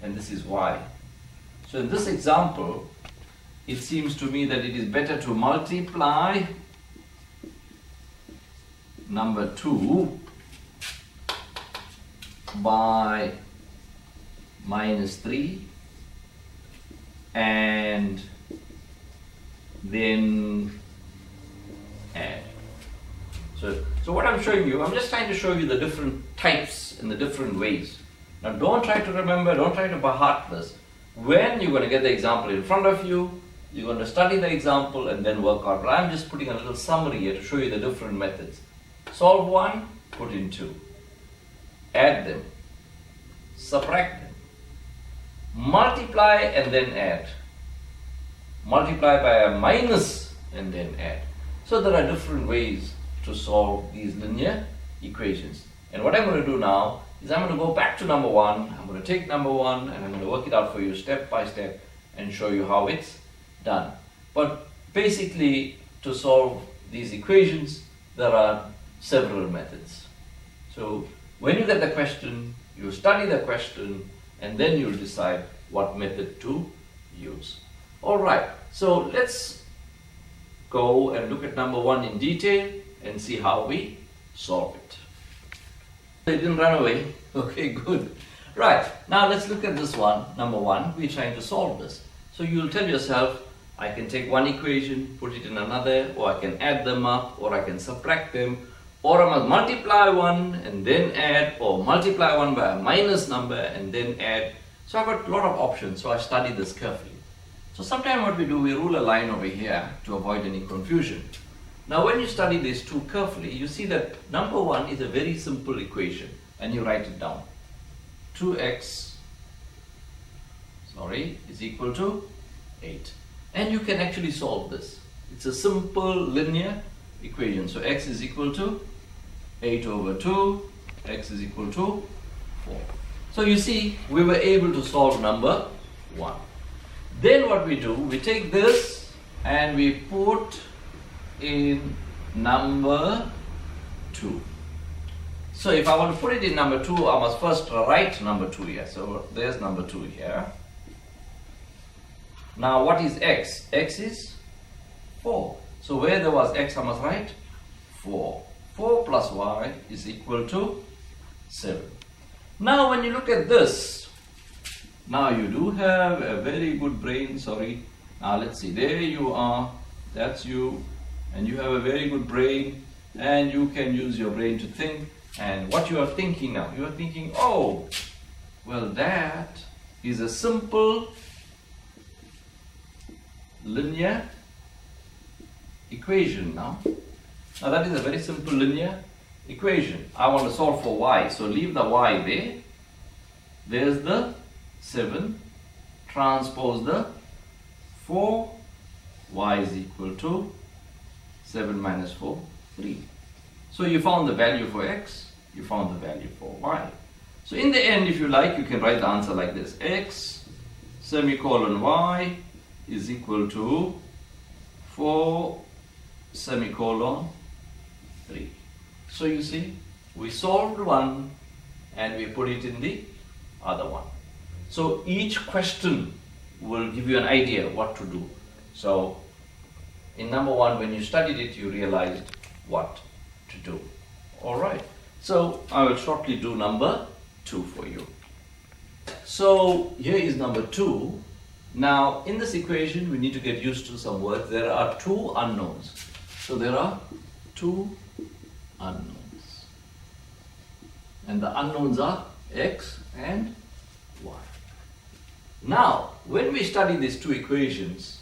and this is y. So in this example, it seems to me that it is better to multiply number 2 by minus 3 and then add. So what I'm showing you, I'm just trying to show you the different types and the different ways. Now don't try to remember, don't try to by heart this. When you're going to get the example in front of you, you're going to study the example and then work out. But I'm just putting a little summary here to show you the different methods. Solve 1, put in 2. Add them. Subtract them. Multiply and then add. Multiply by a minus and then add. So there are different ways to solve these linear equations. And what I'm going to do now is I'm going to go back to number 1. I'm going to take number 1 and I'm going to work it out for you step by step and show you how it's done. But basically, to solve these equations, there are several methods. So when you get the question, you study the question and then you'll decide what method to use. Alright, so let's go and look at number 1 in detail and see how we solve it. It didn't run away. Okay, good. Right, now let's look at this one. Number 1, we're trying to solve this. So you'll tell yourself, I can take one equation, put it in another, or I can add them up, or I can subtract them, or I must multiply one and then add, or multiply one by a minus number and then add. So I've got a lot of options, so I study this carefully. So sometimes what we do, we rule a line over here to avoid any confusion. Now when you study this too carefully, you see that number 1 is a very simple equation, and you write it down. 2x is equal to 8. And you can actually solve this. It's a simple linear equation. So x is equal to 8 over 2, x is equal to 4. So you see, we were able to solve number 1. Then what we do, we take this and we put in number 2. So if I want to put it in number 2, I must first write number 2 here. So there's number 2 here. Now what is x? X is 4. So where there was x, I must write 4. 4 plus y is equal to 7. Now when you look at this, now you do have a very good brain, Now let's see, there you are, that's you, and you have a very good brain, and you can use your brain to think. And what you are thinking now, you are thinking, oh, well that is a simple linear equation now. Now that is a very simple linear equation. I want to solve for y, so leave the y there. There's the 7, transpose the 4, y is equal to 7 minus 4, 3. So you found the value for x, you found the value for y. So in the end, if you like, you can write the answer like this. X semicolon y is equal to 4 semicolon 3. So you see, we solved one and we put it in the other one. So each question will give you an idea what to do. So in number 1, when you studied it, you realized what to do. Alright, so I will shortly do number 2 for you. So here is number 2. Now in this equation, we need to get used to some words. There are 2 unknowns. So there are 2 unknowns. And the unknowns are x and y. Now, when we study these 2 equations,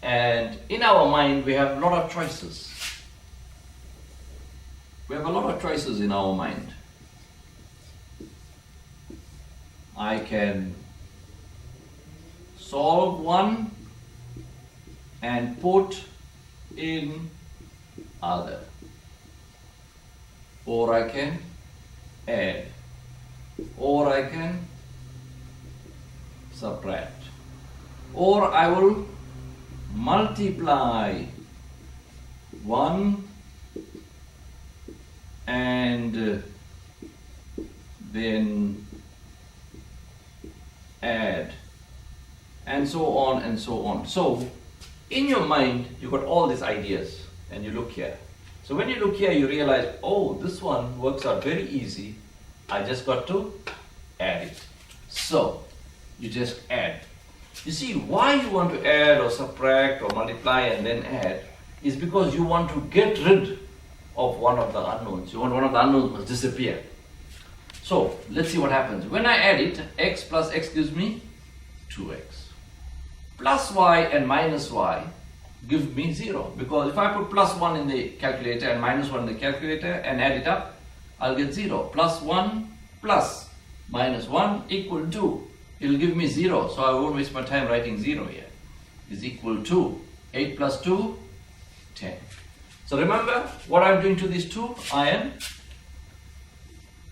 and in our mind we have a lot of choices. We have a lot of choices in our mind. I can solve one and put in other, or I can add, or I can subtract, or I will multiply one and then add, and so on and so on. So in your mind, you got all these ideas, and you look here. So when you look here, you realize, oh, this one works out very easy. I just got to add it. So you just add. You see, why you want to add or subtract or multiply and then add is because you want to get rid of one of the unknowns. You want one of the unknowns must disappear. So let's see what happens. When I add it, x plus x gives me 2x. Plus y and minus y give me 0. Because if I put plus 1 in the calculator and minus 1 in the calculator and add it up, I'll get 0. Plus 1 plus minus 1 equal to, it'll give me 0. So I won't waste my time writing 0 here. Is equal to 8 plus 2, 10. So remember what I'm doing to these two? I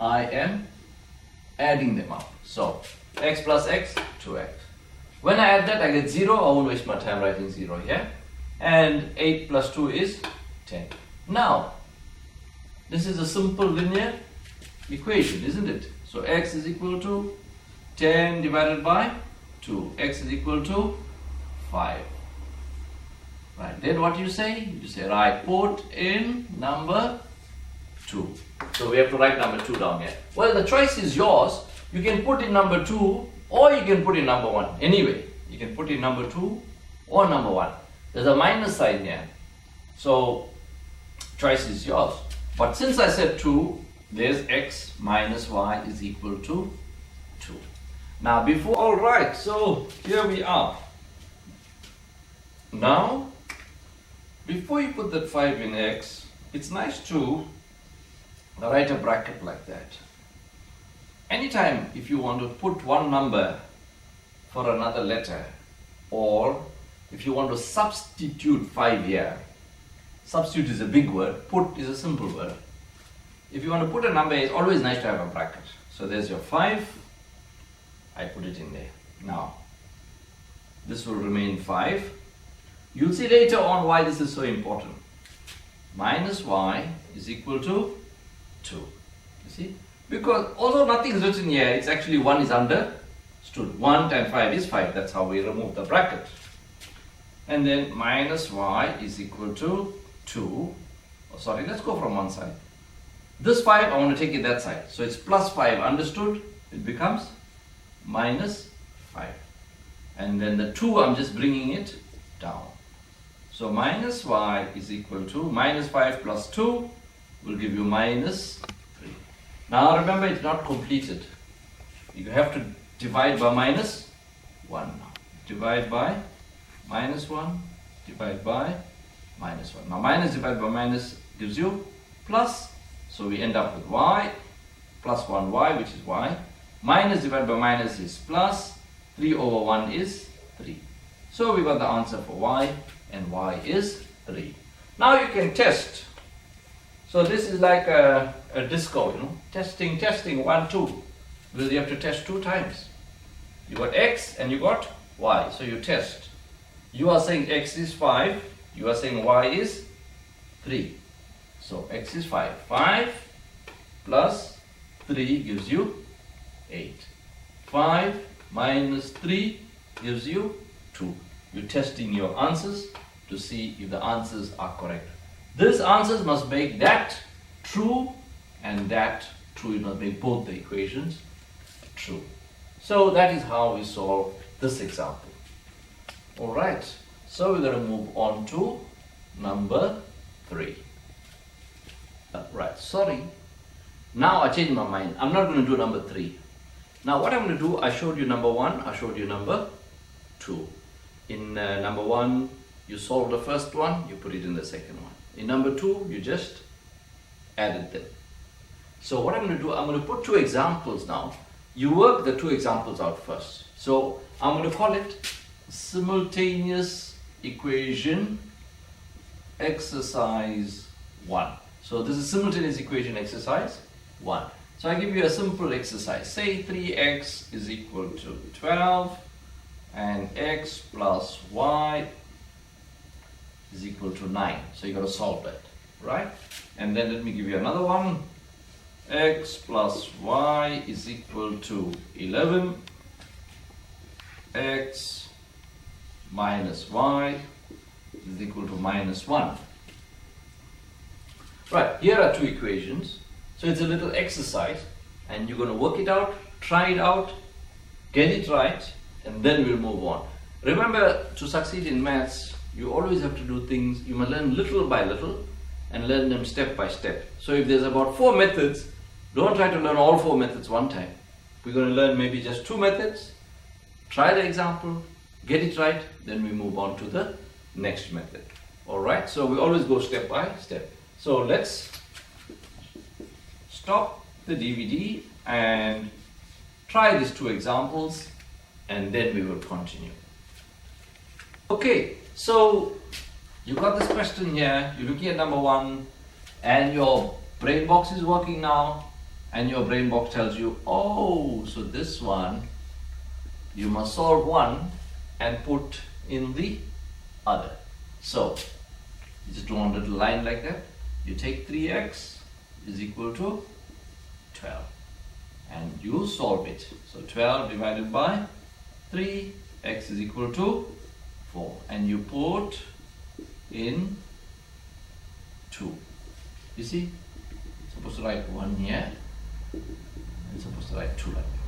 am adding them up. So x plus x, 2x. When I add that, I get 0. I won't waste my time writing 0 here. And 8 plus 2 is 10. Now, this is a simple linear equation, isn't it? So x is equal to 10 divided by 2. X is equal to 5. Right, then what do you say? You say, right, put in number 2. So we have to write number 2 down here. Well, the choice is yours. You can put in number 2 or you can put in number 1. Anyway, you can put in number 2 or number 1. There's a minus sign here. So, choice is yours. But since I said 2, there's x minus y is equal to 2. Now, alright, so here we are. Now, before you put that 5 in x, it's nice to write a bracket like that. Anytime if you want to put one number for another letter, or if you want to substitute 5 here, substitute is a big word, put is a simple word. If you want to put a number, it's always nice to have a bracket. So there's your 5, I put it in there. Now, this will remain 5. You'll see later on why this is so important. Minus y is equal to 2. You see? Because although nothing is written here, it's actually 1 is understood. 1 times 5 is 5. That's how we remove the bracket. And then minus y is equal to 2. Oh, sorry, let's go from one side. This 5, I want to take it that side. So it's plus 5, understood? It becomes minus 5. And then the 2, I'm just bringing it down. So minus y is equal to minus 5 plus 2 will give you minus 3. Now remember, it's not completed. You have to divide by minus 1 now. Divide by minus 1, divide by minus 1. Now minus divided by minus gives you plus. So we end up with y plus 1y, which is y. Minus divided by minus is plus. 3 over 1 is 3. So we got the answer for y, and y is 3. Now you can test. So this is like a disco, testing, 1, 2. Because you have to test 2 times. You got x and you got y. So you test. You are saying x is 5. You are saying y is 3. So x is 5. 5 plus 3 gives you 8. 5 minus 3 gives you 2. You're testing your answers to see if the answers are correct. These answers must make that true and that true. You must make both the equations true. So that is how we solve this example. Alright, so we're going to move on to number 3. Right, sorry. Now I changed my mind. I'm not going to do number 3. Now what I'm going to do, I showed you number 1, I showed you number 2. In number 1, you solve the first one, you put it in the second one. In number 2, you just added them. So what I'm going to do, I'm going to put 2 examples now. You work the 2 examples out first. So I'm going to call it simultaneous equation exercise 1. So this is simultaneous equation exercise 1. So I give you a simple exercise. Say 3x is equal to 12 and x plus y is equal to 9. So you got to solve that, right? And then let me give you another one. X plus y is equal to 11 x minus y is equal to minus 1. Right, here are two equations. So it's a little exercise and you're going to work it out, try it out, get it right, and then we'll move on. Remember, to succeed in maths, you always have to do things, you must learn little by little and learn them step by step. So if there's about 4 methods, don't try to learn all 4 methods one time. We're going to learn maybe just 2 methods, try the example, get it right, then we move on to the next method. Alright, so we always go step by step. So let's stop the DVD and try these 2 examples and then we will continue. Okay, so you got this question here, you're looking at number 1 and your brain box is working now and your brain box tells you, oh, so this one you must solve one and put in the other. So you just draw a little line like that. You take 3x is equal to 12 and you solve it. So 12 divided by 3, x is equal to 4 and you put in 2. You see, you're supposed to write 1 here and you're supposed to write 2 like that.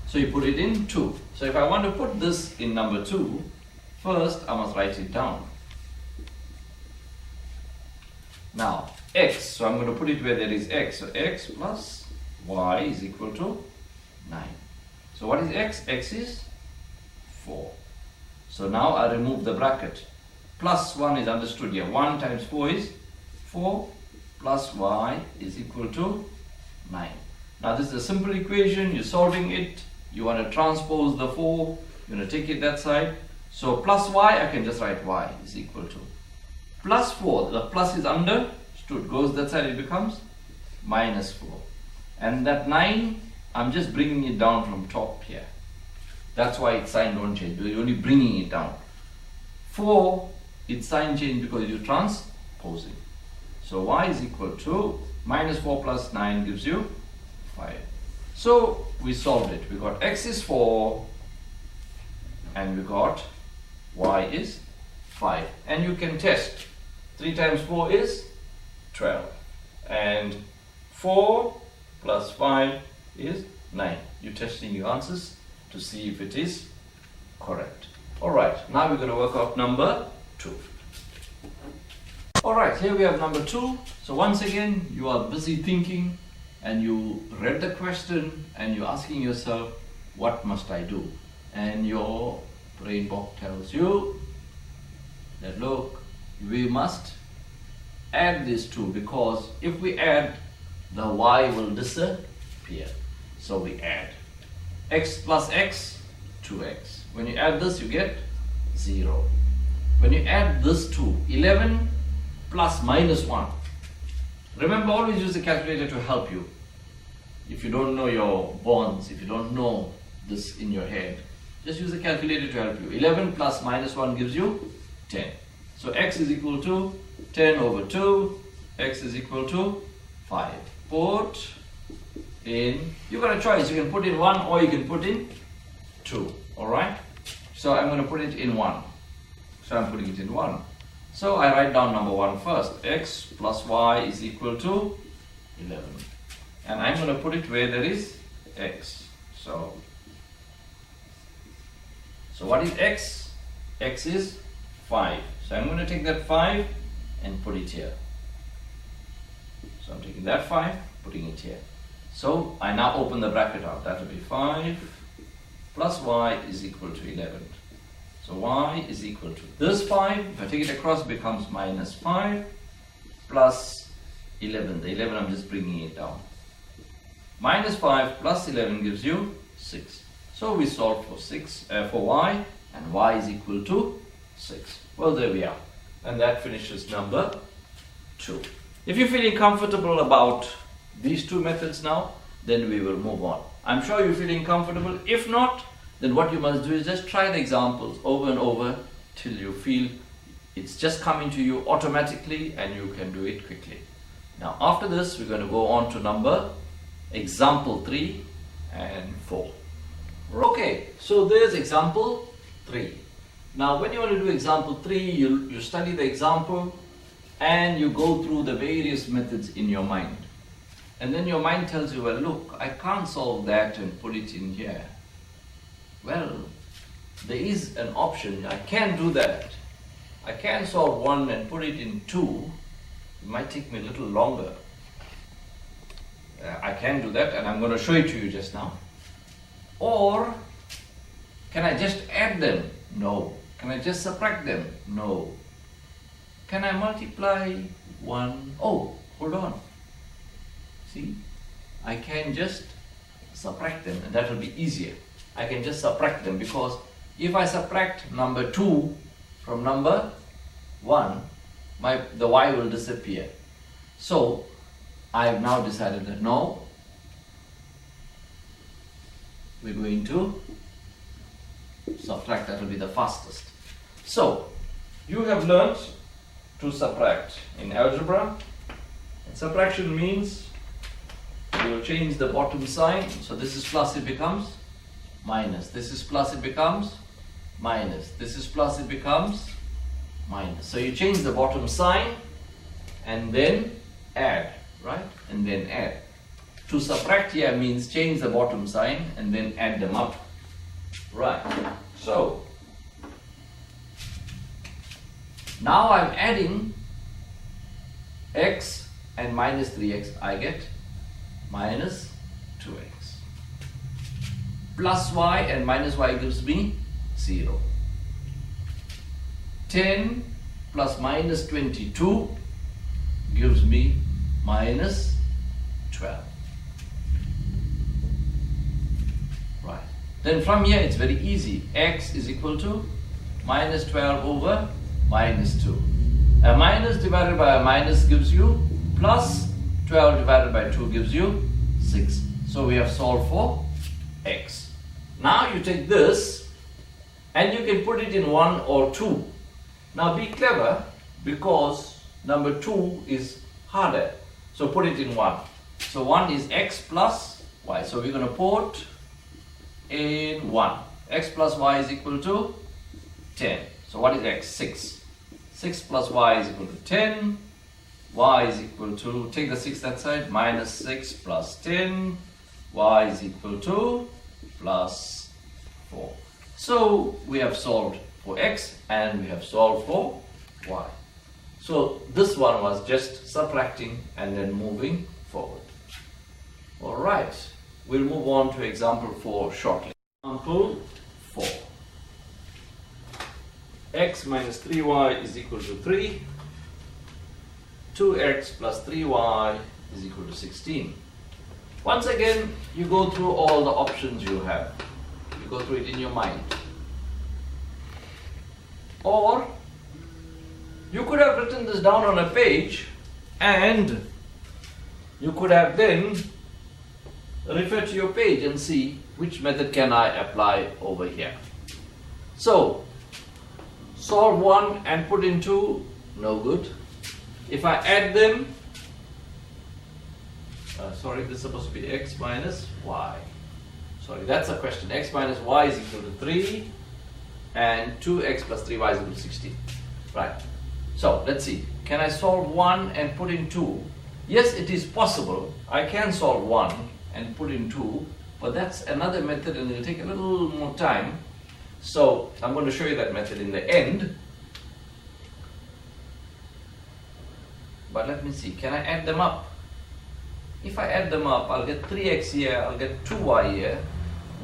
So you put it in 2. So if I want to put this in number 2, first I must write it down. Now x, so I'm going to put it where there is x. So x plus y is equal to 9. So what is x? X is 4. So now I remove the bracket. Plus 1 is understood here. 1 times 4 is 4 plus y is equal to 9. Now this is a simple equation. You're solving it. You want to transpose the 4. You're going to take it that side. So plus y, I can just write y is equal to plus 4. The plus is understood. Goes that side, it becomes minus 4. And that 9, I'm just bringing it down from top here. That's why its sign don't change. You're only bringing it down. 4, its sign change because you're transposing. So y is equal to minus 4 plus 9 gives you 5. So we solved it. We got x is 4 and we got y is 5. And you can test. 3 times 4 is 12. And 4 plus 5 is 9. You're testing your answers to see if it is correct. Alright, now we're going to work out number 2. Alright, here we have number 2. So once again, you are busy thinking and you read the question and you're asking yourself, what must I do? And your brain box tells you that look, we must add these two because if we add, the y will disappear. So we add x plus x, 2x. When you add this, you get 0. When you add this to 11 plus minus 1, remember, always use the calculator to help you. If you don't know your bonds, if you don't know this in your head, just use the calculator to help you. 11 plus minus 1 gives you 10. So x is equal to 10 over 2, x is equal to 5. Put in, you've got a choice, you can put in 1 or you can put in 2, alright? So I'm going to put it in 1. So I'm putting it in 1. So I write down number 1 first. X plus y is equal to 11. And I'm going to put it where there is x. So what is x? X is 5. So I'm going to take that 5 and put it here. So I'm taking that 5, putting it here. So I now open the bracket out. That will be 5 plus y is equal to 11. So y is equal to this 5. If I take it across, it becomes minus 5 plus 11. The 11, I'm just bringing it down. Minus 5 plus 11 gives you 6. So we solve for y, and y is equal to 6. Well, there we are. And that finishes number 2. If you're feeling comfortable about these 2 methods now, then we will move on. I'm sure you're feeling comfortable. If not, then what you must do is just try the examples over and over till you feel it's just coming to you automatically and you can do it quickly. Now after this, we're going to go on to example 3 and 4. Okay, so there's example 3. Now when you want to do example 3, you study the example and you go through the various methods in your mind. And then your mind tells you, well, look, I can't solve that and put it in here. Well, there is an option. I can do that. I can solve 1 and put it in 2. It might take me a little longer. I can do that, and I'm going to show it to you just now. Or can I just add them? No. Can I just subtract them? No. Can I multiply 1? Oh, hold on. See, I can just subtract them, and that will be easier. I can just subtract them, because if I subtract number 2 from number 1, the y will disappear. So I have now decided that no, we're going to subtract. That will be the fastest. So you have learnt to subtract in algebra. And subtraction means you will change the bottom sign. So this is plus, it becomes minus. This is plus, it becomes minus. This is plus, it becomes minus. So you change the bottom sign and then add, right? And then add. To subtract here means change the bottom sign and then add them up. Right. So now I'm adding x and minus 3x. I get minus 2x. Plus y and minus y gives me 0. 10 plus minus 22 gives me minus 12. Right. Then from here it's very easy. X is equal to minus 12 over minus 2. A minus divided by a minus gives you plus 12 divided by 2 gives you 6. So we have solved for x. Now you take this and you can put it in 1 or 2. Now be clever, because number 2 is harder. So put it in 1. So 1 is x plus y. So we're going to put in 1. X plus y is equal to 10. So what is x? 6. 6 plus y is equal to 10. Y is equal to, take the 6 that side, minus 6 plus 10. Y is equal to plus 4. So we have solved for x and we have solved for y. So this one was just subtracting and then moving forward. Alright, we'll move on to example 4 shortly. Example 4. X minus 3y is equal to 3. 2x plus 3y is equal to 16. Once again, you go through all the options you have. You go through it in your mind. Or you could have written this down on a page and you could have then refer to your page and see which method can I apply over here. So solve 1 and put in 2, no good. If I add them, this is supposed to be x minus y. Sorry, that's a question. X minus y is equal to 3 and 2x plus 3y is equal to 16. Right. So let's see. Can I solve 1 and put in 2? Yes, it is possible. I can solve 1 and put in 2, but that's another method and it will take a little more time. So I'm going to show you that method in the end. But let me see. Can I add them up? If I add them up, I'll get 3x here, I'll get 2y here.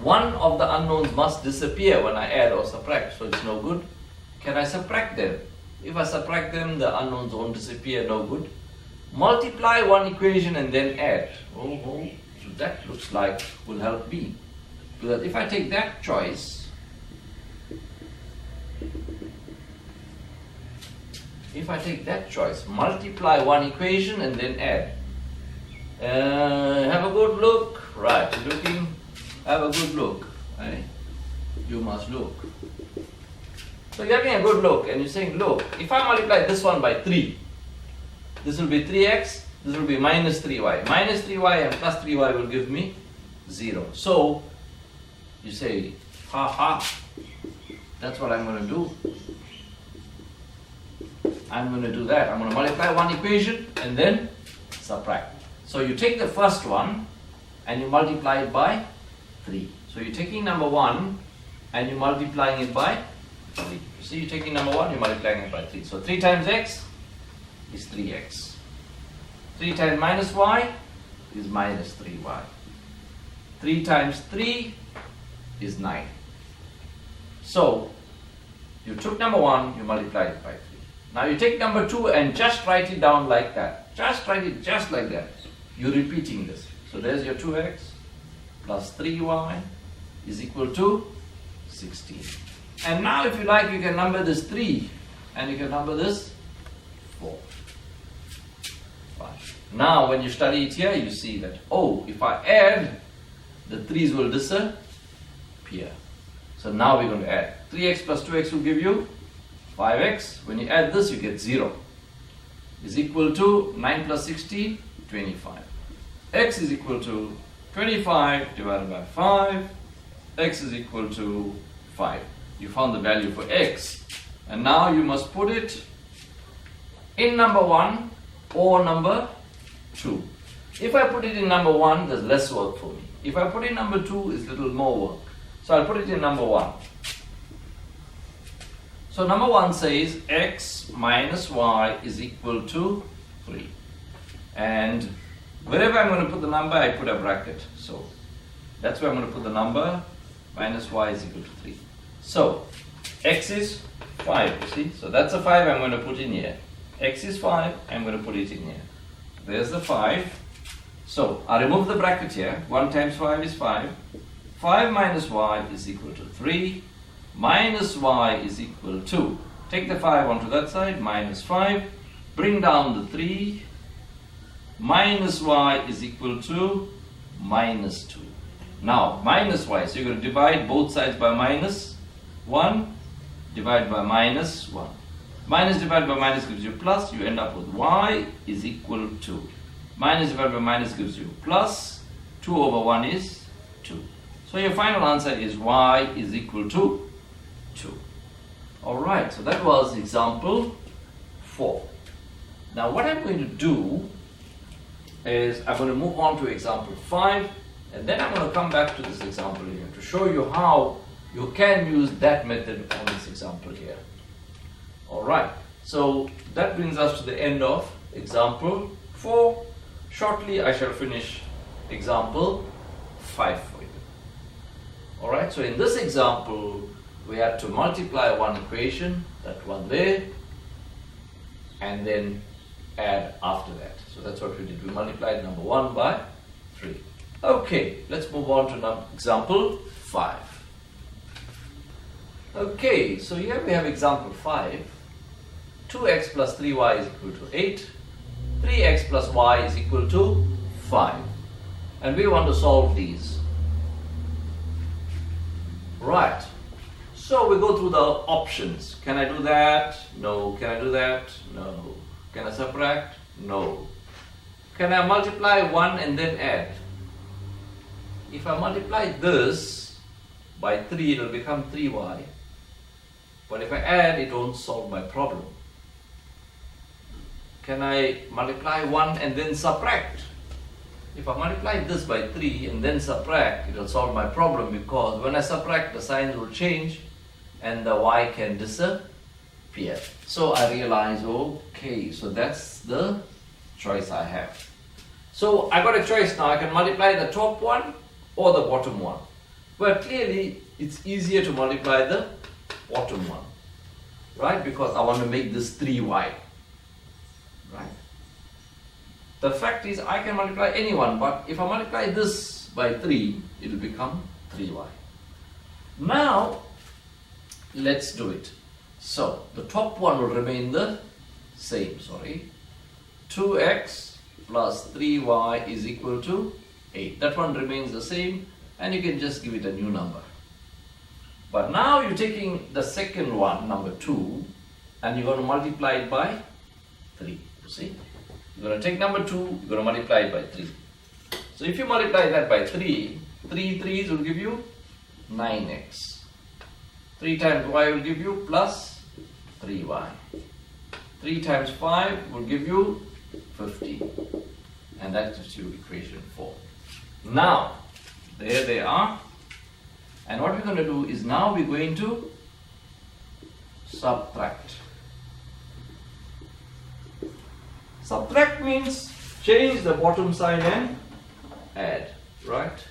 One of the unknowns must disappear when I add or subtract, so it's no good. Can I subtract them? If I subtract them, the unknowns won't disappear, no good. Multiply one equation and then add. So that looks like will help me. Because if I take that choice, multiply one equation and then add. Have a good look. Right, you're looking. Have a good look. Right? You must look. So you're having a good look and you're saying, look, if I multiply this one by 3, this will be 3x, this will be minus 3y. Minus 3y and plus 3y will give me 0. So you say, ha ha, That's what I'm going to do. I'm going to do that. I'm going to multiply one equation and then subtract. So you take the first one and you multiply it by 3. So you're taking number 1 and you're multiplying it by 3. You see, you're taking number 1, you're multiplying it by 3. So 3 times x is 3x. 3 times minus y is minus 3y. 3 times 3 is 9. So you took number 1, you multiplied it by 3. Now you take number 2 and just write it down like that. Just write it just like that. You're repeating this. So there's your 2x plus 3y is equal to 16. And now if you like, you can number this 3 and you can number this 4. 5. Now when you study it here, you see that, oh, if I add, the 3's will disappear. So now we're going to add. 3x plus 2x will give you 5x. When you add this, you get 0. Is equal to 9 plus 16, 25. X is equal to 25 divided by 5. X is equal to 5. You found the value for x. And now you must put it in number 1 or number 2. If I put it in number 1, there's less work for me. If I put it in number 2, it's a little more work. So I'll put it in number 1. So number 1 says x minus y is equal to 3. And wherever I'm going to put the number, I put a bracket. So that's where I'm going to put the number. Minus y is equal to 3. So x is 5, you see. So that's a 5 I'm going to put in here. X is 5, I'm going to put it in here. There's the 5. So I remove the bracket here. 1 times 5 is 5. 5 minus y is equal to 3. Minus y is equal to, take the 5 onto that side, minus 5. Bring down the 3. Minus y is equal to minus 2. Now, minus y, so you're going to divide both sides by minus 1, divide by minus 1. Minus divided by minus gives you plus, you end up with y is equal to. Minus divided by minus gives you plus, 2 over 1 is 2. So your final answer is y is equal to 2. Alright, so that was example 4. Now what I'm going to do is I'm going to move on to example 5, and then I'm going to come back to this example here to show you how you can use that method on this example here. Alright, so that brings us to the end of example 4. Shortly I shall finish example 5 for you. Alright, so in this example we had to multiply one equation, that one there, and then add after that. So that's what we did. We multiplied number 1 by 3. Okay, let's move on to example 5. Okay, so here we have example 5. 2x plus 3y is equal to 8. 3x plus y is equal to 5. And we want to solve these. Right. So we go through the options. Can I do that? No. Can I do that? No. Can I subtract? No. Can I multiply 1 and then add? If I multiply this by 3, it will become 3y. But if I add, it won't solve my problem. Can I multiply 1 and then subtract? If I multiply this by 3 and then subtract, it will solve my problem, because when I subtract, the signs will change and the y can disappear. So I realize, okay, so that's the choice I have. So I got a choice now. I can multiply the top one or the bottom one. Well, clearly it's easier to multiply the bottom one, right? Because I want to make this 3y, right? The fact is I can multiply any one, but if I multiply this by 3, it will become 3y. Now let's do it. So the top one will remain the same, 2x plus 3y is equal to 8. That one remains the same, and you can just give it a new number. But now you're taking the second one, number 2, and you're going to multiply it by 3. You see? You're going to take number 2, you're going to multiply it by 3. So if you multiply that by 3, 3 3's will give you 9x. 3 times y will give you plus 3y. 3 times 5 will give you 15. And that gives you equation 4. Now, there they are. And what we're going to do is now we're going to subtract. Subtract means change the bottom sign and add, right?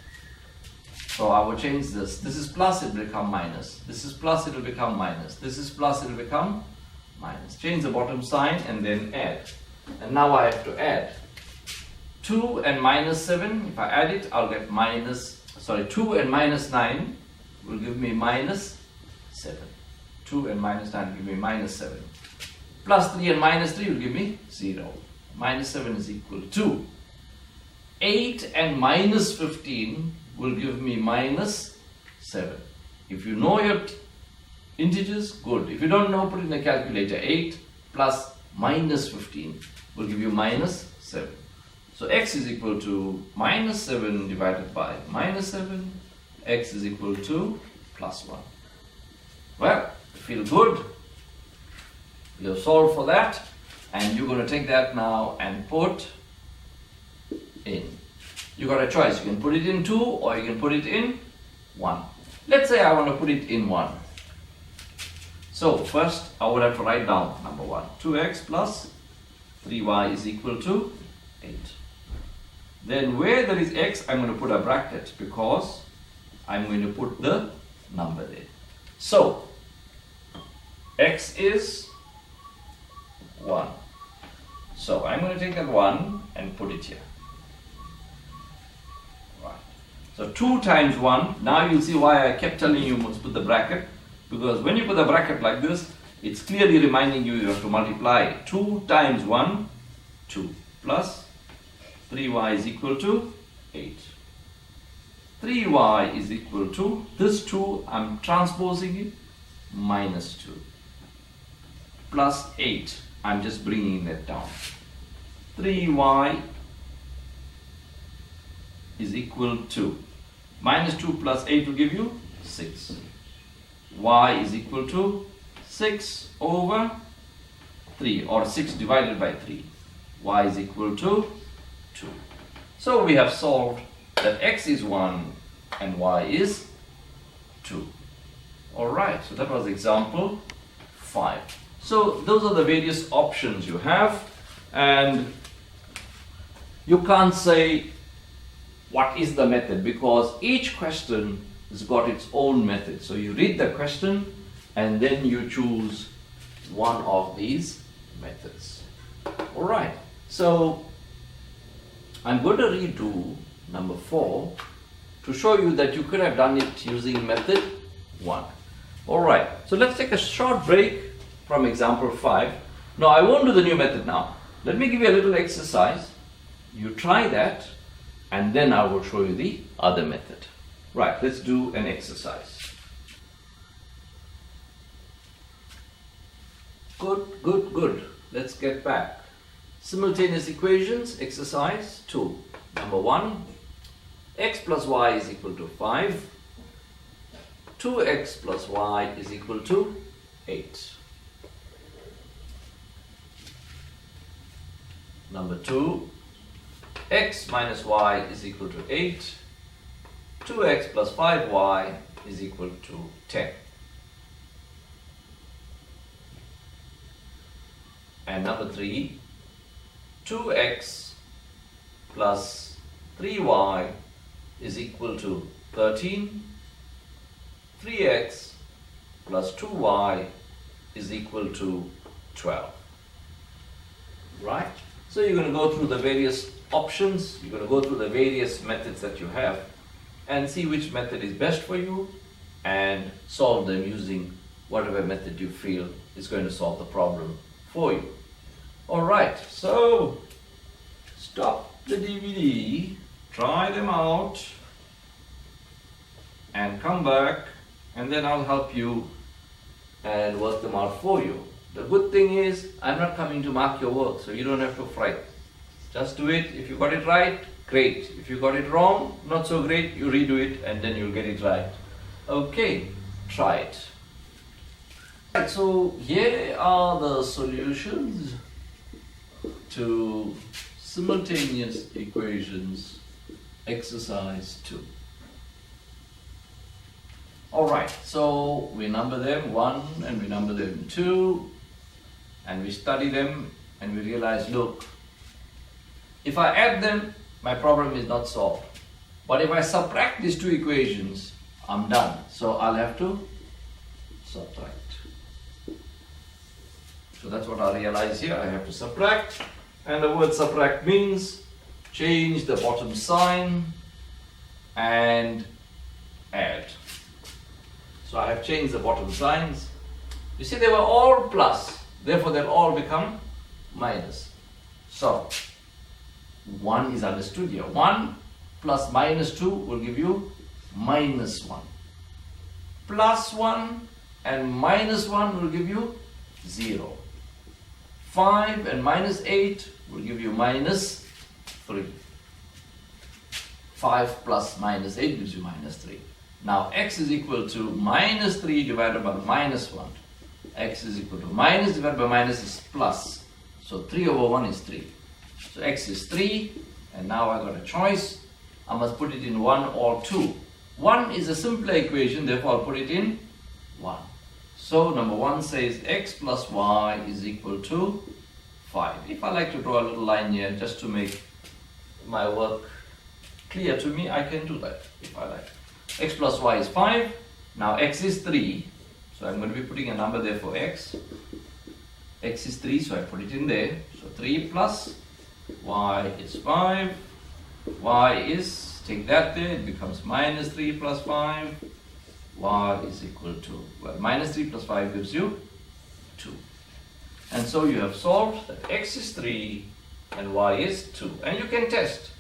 So I will change this. This is plus, it will become minus. This is plus, it will become minus. This is plus, it will become minus. Change the bottom sign and then add. And now I have to add 2 and minus 7. If I add it, I'll get 2 and minus 9 will give me minus 7. 2 and minus 9 will give me minus 7. Plus 3 and minus 3 will give me 0. Minus 7 is equal to 8 and minus 15 will give me minus 7. If you know your integers, good. If you don't know, put it in the calculator. 8 plus minus 15 will give you minus 7. So x is equal to minus 7 divided by minus 7. X is equal to plus 1. Well, feel good. You have solved for that. And you're going to take that now and put in. You got a choice. You can put it in 2 or you can put it in 1. Let's say I want to put it in 1. So first I would have to write down number 1. 2x plus 3y is equal to 8. Then where there is x, I'm going to put a bracket because I'm going to put the number there. So x is 1. So I'm going to take that 1 and put it here. Right. So 2 times 1, now you'll see why I kept telling you must put the bracket, because when you put the bracket like this, it's clearly reminding you have to multiply 2 times 1, 2, plus 3y is equal to 8. 3y is equal to, this 2, I'm transposing it, minus 2, plus 8. I'm just bringing that down. 3y is equal to minus 2 plus 8 will give you 6. Y is equal to 6 over 3, or 6 divided by 3. Y is equal to 2. So we have solved that x is 1 and y is 2. Alright, so that was example 5. So those are the various options you have, and you can't say what is the method because each question has got its own method. So you read the question and then you choose one of these methods. Alright, so I'm going to redo number 4 to show you that you could have done it using method 1. Alright, so let's take a short break from example 5. Now I won't do the new method now. Let me give you a little exercise. You try that and then I will show you the other method. Right, let's do an exercise. Good. Let's get back. Simultaneous equations, exercise 2. Number 1, x plus y is equal to 5. 2x plus y is equal to 8. Number 2, x minus y is equal to 8. 2x plus 5y is equal to 10. And number 3, 2x plus 3y is equal to 13. 3x plus 2y is equal to 12. Right? So you're going to go through the various options, you're going to go through the various methods that you have and see which method is best for you and solve them using whatever method you feel is going to solve the problem for you. Alright, so stop the DVD, try them out and come back and then I'll help you and work them out for you. The good thing is I'm not coming to mark your work, so you don't have to fret. Just do it. If you got it right, great. If you got it wrong, not so great, you redo it and then you'll get it right. Okay, try it. Right, so here are the solutions to simultaneous equations exercise 2. Alright, so we number them 1 and we number them 2 and we study them and we realize, look, if I add them, my problem is not solved. But if I subtract these two equations, I'm done. So I'll have to subtract. So that's what I realize here. I have to subtract. And the word subtract means change the bottom sign and add. So I have changed the bottom signs. You see, they were all plus. Therefore, they'll all become minus. So 1 is understood here. 1 plus minus 2 will give you minus 1. Plus 1 and minus 1 will give you 0. 5 and minus 8 will give you minus 3. 5 plus minus 8 gives you minus 3. Now x is equal to minus 3 divided by minus 1. X is equal to minus divided by minus is plus. So 3 over 1 is 3. So x is 3, and now I got a choice. I must put it in 1 or 2. 1 is a simpler equation, therefore I'll put it in 1. So number 1 says x plus y is equal to 5. If I like to draw a little line here just to make my work clear to me, I can do that if I like. X plus y is 5. Now x is 3. So I'm going to be putting a number there for x. X is 3, so I put it in there. So 3 plus y is 5. Y is, take that there, it becomes minus 3 plus 5. Y is equal to, well, minus 3 plus 5 gives you 2. And so you have solved that x is 3 and y is 2. And you can test.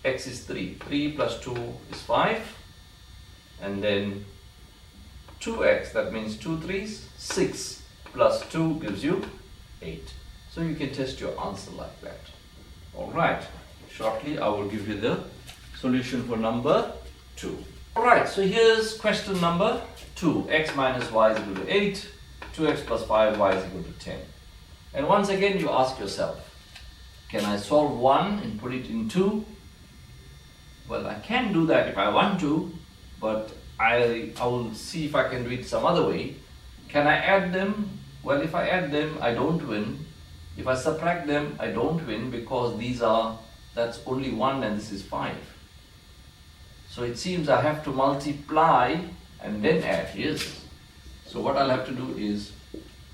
X is 3. 3 plus 2 is 5. And then 2x, that means 2 3s, 6 plus 2 gives you 8. So you can test your answer like that. Alright, shortly I will give you the solution for number 2. Alright, so here's question number 2. X minus y is equal to 8. 2x plus 5y is equal to 10. And once again you ask yourself, can I solve 1 and put it in 2? Well, I can do that if I want to, but I will see if I can do it some other way. Can I add them? Well, if I add them, I don't win. If I subtract them, I don't win because that's only 1 and this is 5. So it seems I have to multiply and then add. Yes. So what I'll have to do is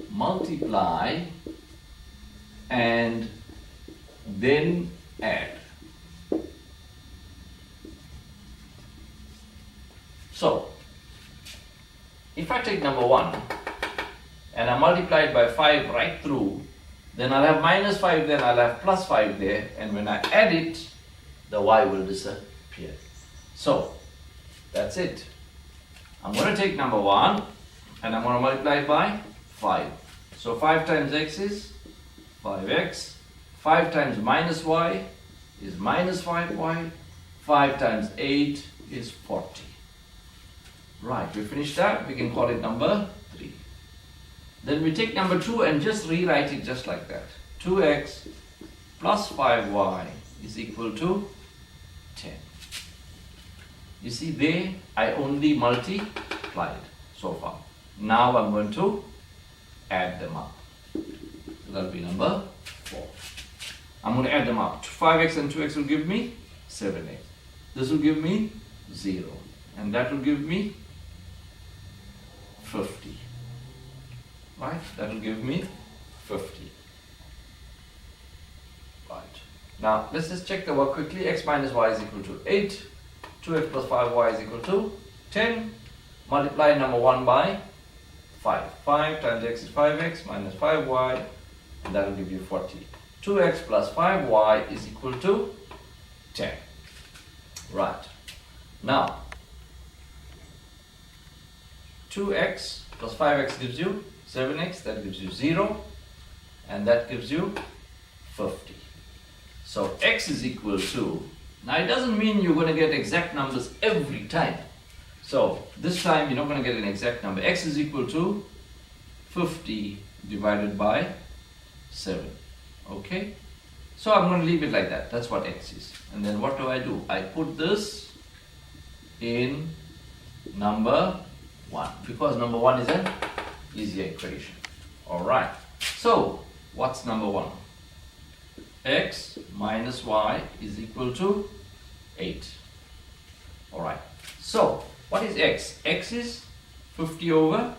multiply and then add. So, if I take number 1 and I multiply it by 5 right through, then I'll have minus 5 there, I'll have plus 5 there, and when I add it, the y will disappear. So, that's it. I'm going to take number 1 and I'm going to multiply it by 5. So 5 times x is 5x. 5 times minus y is minus 5y. 5 times 8 is 40. Right, we finished that. We can call it number 3. Then we take number 2 and just rewrite it just like that. 2x plus 5y is equal to 10. You see there, I only multiplied so far. Now I'm going to add them up. So that will be number 4. I'm going to add them up. 5x and 2x will give me 7x. This will give me 0. And that will give me 50. Right? That will give me 50. Right. Now, let's just check the work quickly. X minus y is equal to 8. 2x plus 5y is equal to 10. Multiply number 1 by 5. 5 times x is 5x minus 5y, and that will give you 40. 2x plus 5y is equal to 10. Right. Now, 2x plus 5x gives you 7x, that gives you 0, and that gives you 50. So x is equal to, now it doesn't mean you're going to get exact numbers every time. So this time you're not going to get an exact number. X is equal to 50 divided by 7. Okay? So I'm going to leave it like that. That's what x is. And then what do? I put this in number 1 because number 1 is an easier equation. Alright. So what's number 1? X minus y is equal to 8. Alright. So what is x? X is 50 over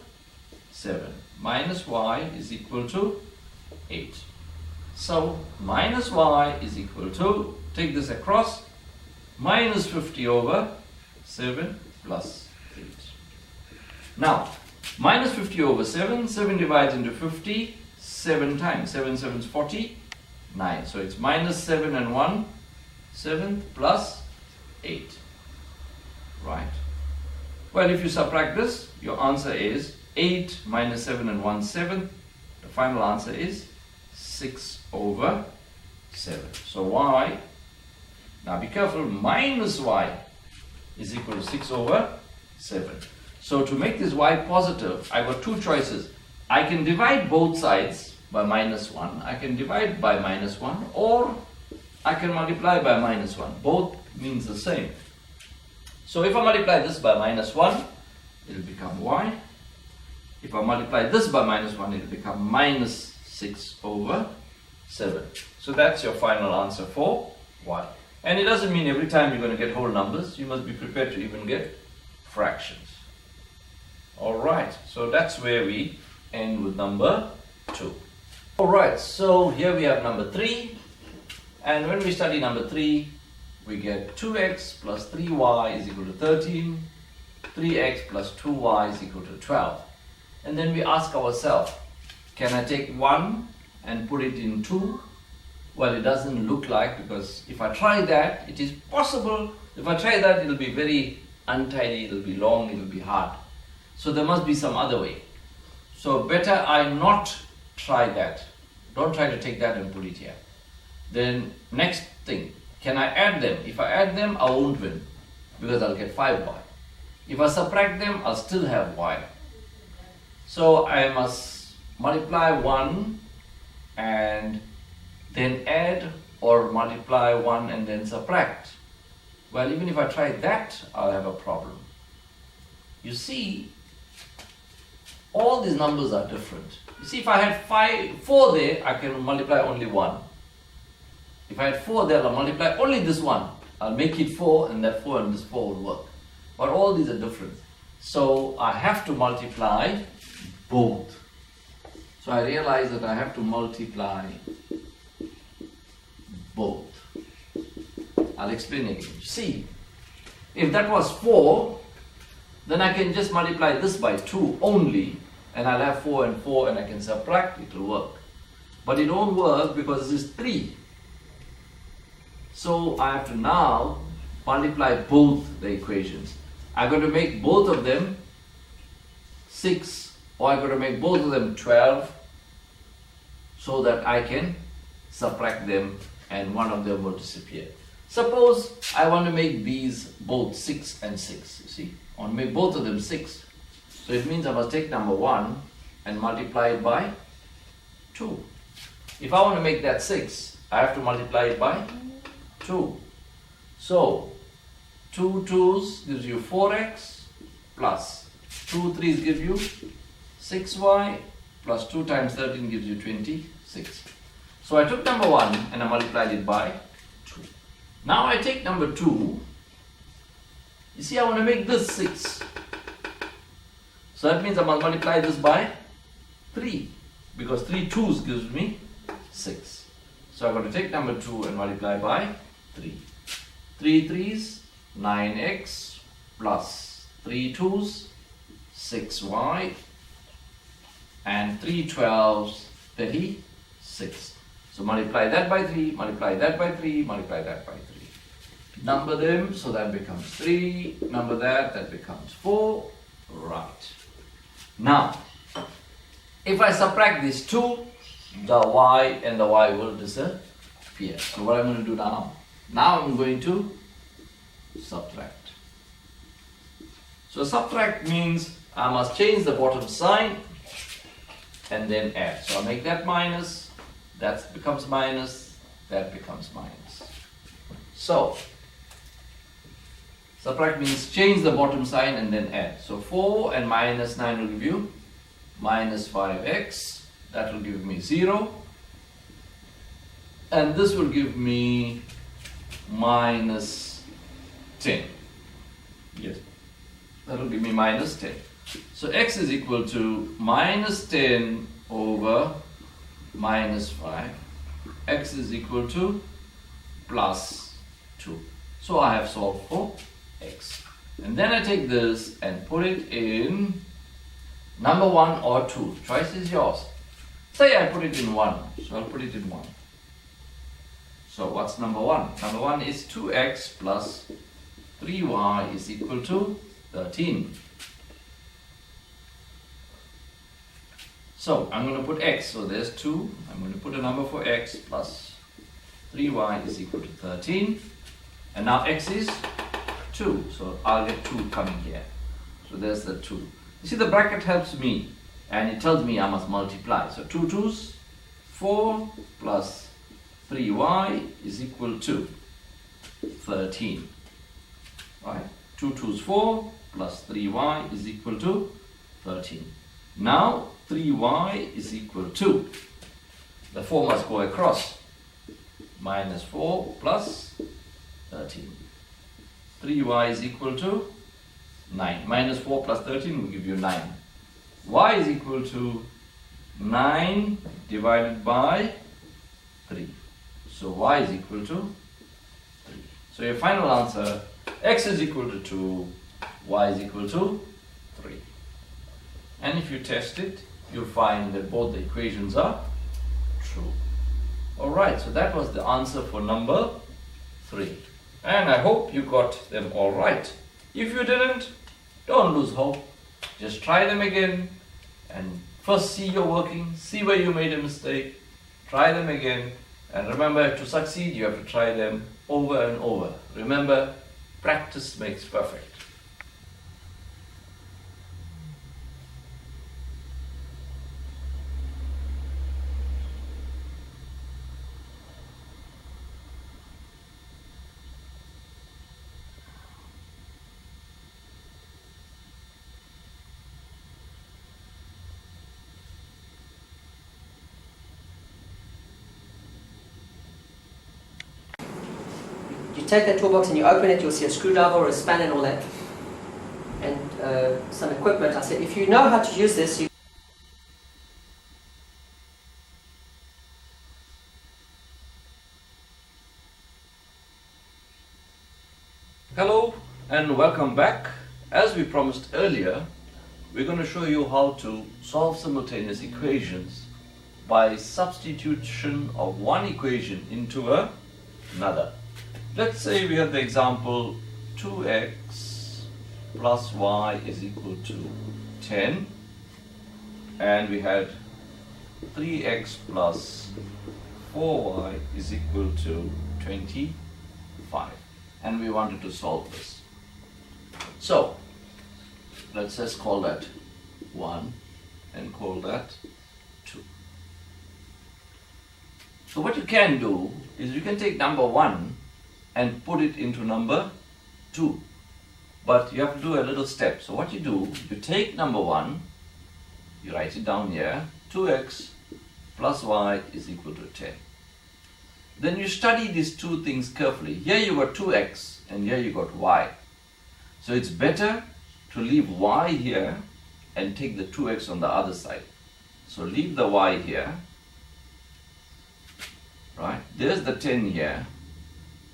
7 minus y is equal to 8. So minus y is equal to, take this across, minus 50 over 7 plus 8. Now, minus 50 over 7, 7 divides into 50 7 times. 7 7 is 49. So it's minus 7 and 1, 7 plus 8. Right. Well, if you subtract this, your answer is 8 minus 7 and 1, 7. The final answer is 6 over 7. So y, now be careful, minus y is equal to 6 over 7. So to make this y positive, I got two choices. I can divide both sides by minus 1. I can divide by minus 1, or I can multiply by minus 1. Both means the same. So if I multiply this by minus 1, it will become y. If I multiply this by minus 1, it will become minus 6 over 7. So that's your final answer for y. And it doesn't mean every time you're going to get whole numbers. You must be prepared to even get fractions. Alright, so that's where we end with number 2. Alright, so here we have number 3. And when we study number 3, we get 2x plus 3y is equal to 13. 3x plus 2y is equal to 12. And then we ask ourselves, can I take 1 and put it in 2? Well, it doesn't look like, because if I try that, it is possible. If I try that, it will be very untidy, it will be long, it will be hard. So there must be some other way. So better I not try that. Don't try to take that and put it here. Then next thing, can I add them? If I add them, I won't win, because I'll get 5y. If I subtract them, I'll still have y. So I must multiply 1 and then add, or multiply 1 and then subtract. Well, even if I try that, I'll have a problem. You see, all these numbers are different. You see, if I had 4 there, I can multiply only 1. If I had 4 there, I'll multiply only this one. I'll make it 4, and that 4 and this 4 will work. But all these are different. So I have to multiply both. So I realize that I have to multiply both. I'll explain again. See, if that was 4, then I can just multiply this by 2 only, and I'll have 4 and 4, and I can subtract, it will work. But it won't work because this is 3. So I have to now multiply both the equations. I'm going to make both of them 6, or I'm going to make both of them 12, so that I can subtract them and one of them will disappear. Suppose I want to make these both 6 and 6, you see. I want to make both of them 6. So it means I must take number 1 and multiply it by 2. If I want to make that 6, I have to multiply it by 2. So 2 2's gives you 4x, plus 2 3's give you 6y, plus 2 times 13 gives you 26. So I took number 1 and I multiplied it by 2. Now I take number 2. You see, I want to make this 6. So that means I must multiply this by 3, because 3 2's gives me 6. So I'm going to take number 2 and multiply by 3. 3 3's 9x, plus 3 2's 6y, and 3 12's 36. So multiply that by 3, multiply that by 3, multiply that by 3. Number them, so that becomes 3. Number that becomes 4. Right. Now, if I subtract these 2, the y and the y will disappear. So what I'm going to do now? Now I'm going to subtract. So subtract means I must change the bottom sign. and then add. So I'll make that minus, that becomes minus, that becomes minus. So subtract means change the bottom sign and then add. So 4 and minus 9 will give you minus 5x. That will give me 0. And this will give me minus 10. Yes, that will give me minus 10. So x is equal to minus 10 over minus 5. X is equal to plus 2. So I have solved for x. And then I take this and put it in number 1 or 2. Choice is yours. Say I put it in 1. So I'll put it in 1. So what's number 1? Number 1 is 2x plus 3y is equal to 13. So I'm going to put x. So there's 2. I'm going to put a number for x plus 3y is equal to 13. And now x is 2. So I'll get 2 coming here. So there's the 2. You see, the bracket helps me and it tells me I must multiply. So 2 2's 4 plus 3y is equal to 13. Right? 2 2's 4 plus 3y is equal to 13. Now 3y is equal to, the 4 must go across, minus 4 plus 13. 3y is equal to 9. Minus 4 plus 13 will give you 9. Y is equal to 9 divided by 3. So y is equal to 3. So your final answer, x is equal to 2, y is equal to 3. And if you test it, you'll find that both the equations are true. Alright, so that was the answer for number 3. And I hope you got them all right. If you didn't, don't lose hope. Just try them again and first see your working, see where you made a mistake, try them again, and remember, to succeed you have to try them over and over. Remember, practice makes perfect. You take that toolbox and you open it, you'll see a screwdriver or a spanner and all that, and some equipment. I said, if you know how to use this, you Hello and welcome back. As we promised earlier, we're going to show you how to solve simultaneous equations by substitution of one equation into another. Let's say we have the example 2x plus y is equal to 10, and we had 3x plus 4y is equal to 25, and we wanted to solve this. So let's just call that 1 and call that 2. So what you can do is you can take number 1 and put it into number 2. But you have to do a little step. So what you do, you take number 1, you write it down here, 2x plus y is equal to 10. Then you study these two things carefully. Here you got 2x and here you got y. So it's better to leave y here and take the 2x on the other side. So leave the y here. Right? There's the 10 here.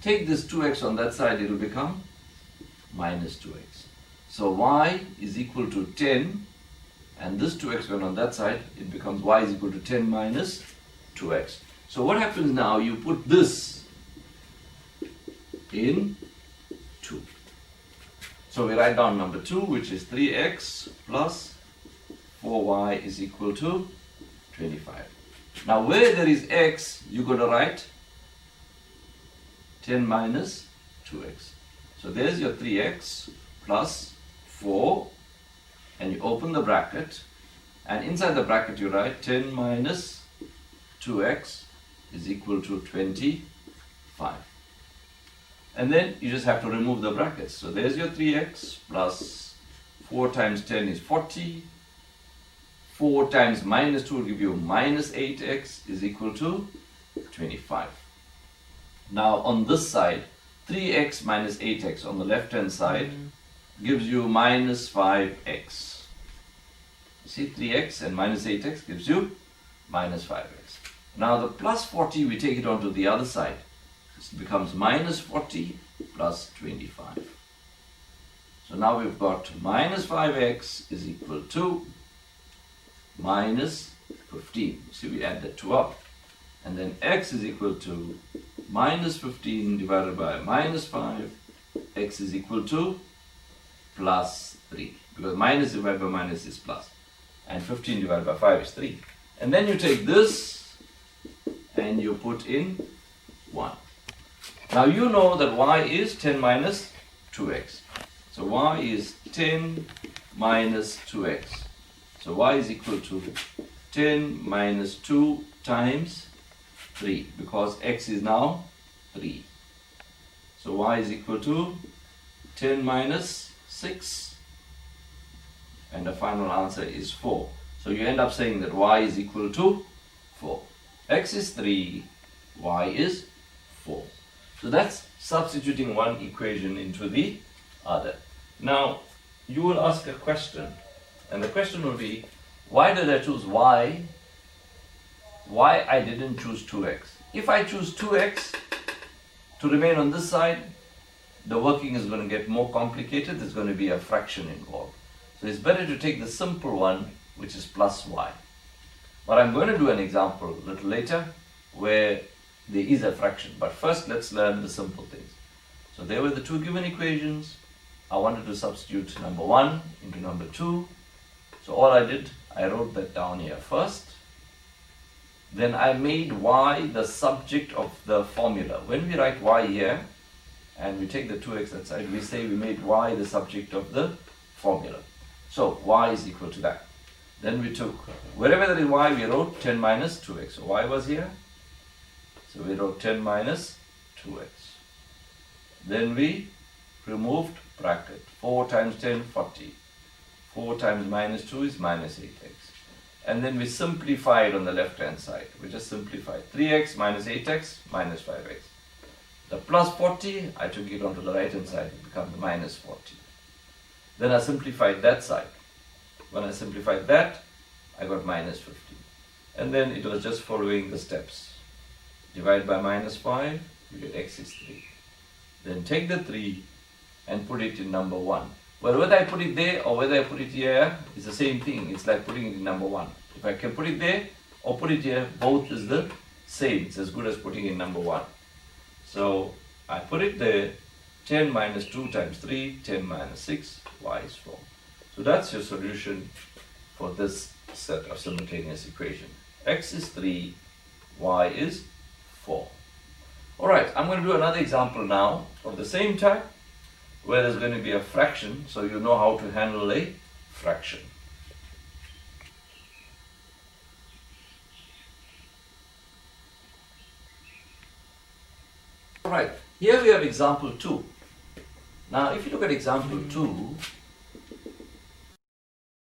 Take this 2x on that side, it will become minus 2x. So y is equal to 10, and this 2x went on that side, it becomes y is equal to 10 minus 2x. So what happens now, you put this in 2. So we write down number 2, which is 3x plus 4y is equal to 25. Now where there is x, you're going to write 10 minus 2x. So there's your 3x plus 4, and you open the bracket, And inside the bracket you write 10 minus 2x is equal to 25. And then you just have to remove the brackets. So there's your 3x plus 4 times 10 is 40. 4 times minus 2 will give you minus 8x is equal to 25. Now on this side, 3x minus 8x on the left hand side gives you minus 5x. You see, 3x and minus 8x gives you minus 5x. Now the plus 40, we take it onto the other side. It becomes minus 40 plus 25. So now we've got minus 5x is equal to minus 15. See, we add the 2 up. And then x is equal to minus 15 divided by minus 5. X is equal to plus 3. Because minus divided by minus is plus. And 15 divided by 5 is 3. And then you take this and you put in 1. Now you know that y is 10 minus 2x. So y is 10 minus 2x. So y is equal to 10 minus 2 times 3, because x is now 3. So y is equal to 10 minus 6, and the final answer is 4. So you end up saying that y is equal to 4. X is 3, y is 4. So that's substituting one equation into the other. Now you will ask a question, and the question will be, why did I choose y? Why I didn't choose 2x? If I choose 2x to remain on this side, the working is going to get more complicated. There's going to be a fraction involved. So it's better to take the simple one, which is plus y. But I'm going to do an example a little later where there is a fraction. But first let's learn the simple things. So there were the two given equations. I wanted to substitute number 1 into number 2. So all I did, I wrote that down here first. Then I made y the subject of the formula. When we write y here, and we take the 2x that side, we say we made y the subject of the formula. So y is equal to that. Then we took, wherever there is y, we wrote 10 minus 2x. So y was here. So we wrote 10 minus 2x. Then we removed bracket. 4 times 10, 40. 4 times minus 2 is minus 8x. And then we simplified on the left hand side. We just simplified. 3x minus 8x minus 5x. The plus 40, I took it onto the right hand side. It becomes minus 40. Then I simplified that side. When I simplified that, I got minus 50. And then it was just following the steps. Divide by minus 5, you get x is 3. Then take the 3 and put it in number 1. Well, whether I put it there or whether I put it here, it's the same thing. It's like putting it in number 1. If I can put it there or put it here, both is the same. It's as good as putting in number 1. So I put it there. 10 minus 2 times 3, 10 minus 6, y is 4. So that's your solution for this set of simultaneous equation. X is 3, y is 4. Alright, I'm going to do another example now of the same type, where there's going to be a fraction, so you know how to handle a fraction. Alright, here we have example 2. Now if you look at example 2,